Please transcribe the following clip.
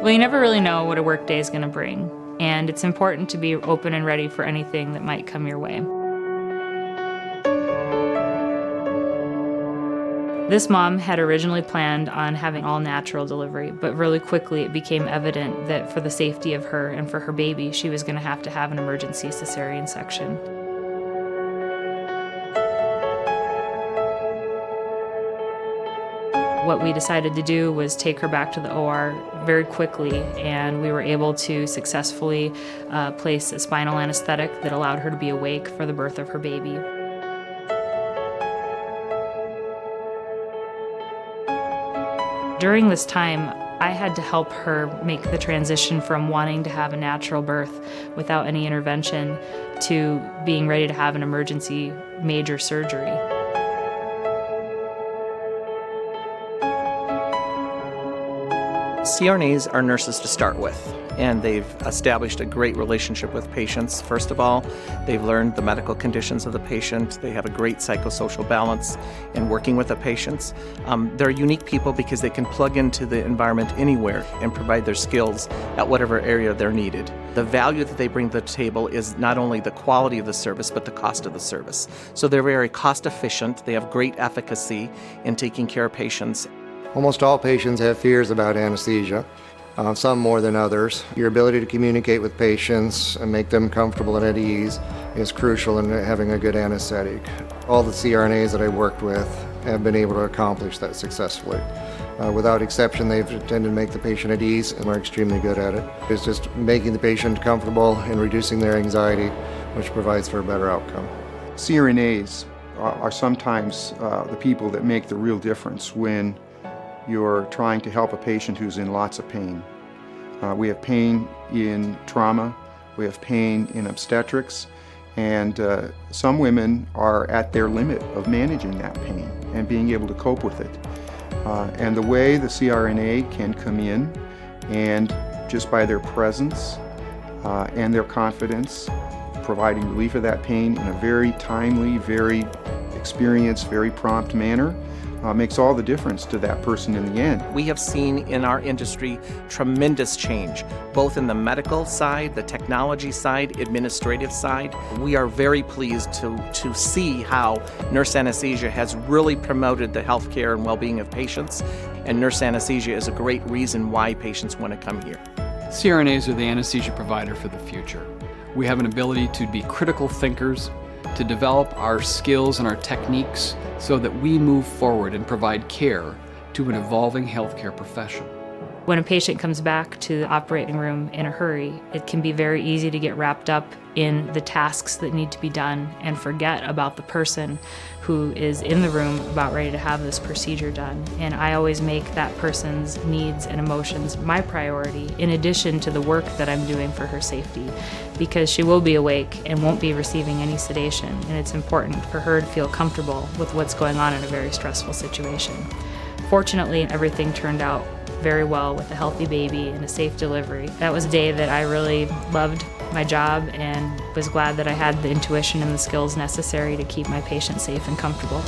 Well, you never really know what a workday is going to bring, and it's important to be open and ready for anything that might come your way. This mom had originally planned on having all-natural delivery, but really quickly it became evident that for the safety of her and for her baby, she was going to have an emergency cesarean section. What we decided to do was take her back to the OR very quickly, and we were able to successfully place a spinal anesthetic that allowed her to be awake for the birth of her baby. During this time, I had to help her make the transition from wanting to have a natural birth without any intervention to being ready to have an emergency major surgery. CRNAs are nurses to start with, and they've established a great relationship with patients. First of all, they've learned the medical conditions of the patient. They have a great psychosocial balance in working with the patients. They're unique people because they can plug into the environment anywhere and provide their skills at whatever area they're needed. The value that they bring to the table is not only the quality of the service, but the cost of the service. So they're very cost efficient. They have great efficacy in taking care of patients. Almost all patients have fears about anesthesia, some more than others. Your ability to communicate with patients and make them comfortable and at ease is crucial in having a good anesthetic. All the CRNAs that I worked with have been able to accomplish that successfully. Without exception, they've tended to make the patient at ease and are extremely good at it. It's just making the patient comfortable and reducing their anxiety, which provides for a better outcome. CRNAs are sometimes the people that make the real difference when you're trying to help a patient who's in lots of pain. We have pain in trauma, we have pain in obstetrics, and some women are at their limit of managing that pain and being able to cope with it. And the way the CRNA can come in and just by their presence and their confidence, providing relief of that pain in a very timely, very experienced, very prompt manner, makes all the difference to that person in the end. We have seen in our industry tremendous change, both in the medical side, the technology side, administrative side. We are very pleased to see how nurse anesthesia has really promoted the healthcare and well-being of patients, and nurse anesthesia is a great reason why patients want to come here. CRNAs are the anesthesia provider for the future. We have an ability to be critical thinkers, to develop our skills and our techniques so that we move forward and provide care to an evolving healthcare profession. When a patient comes back to the operating room in a hurry, it can be very easy to get wrapped up in the tasks that need to be done and forget about the person who is in the room about ready to have this procedure done. And I always make that person's needs and emotions my priority in addition to the work that I'm doing for her safety, because she will be awake and won't be receiving any sedation, and it's important for her to feel comfortable with what's going on in a very stressful situation. Fortunately, everything turned out very well with a healthy baby and a safe delivery. That was a day that I really loved my job and was glad that I had the intuition and the skills necessary to keep my patient safe and comfortable.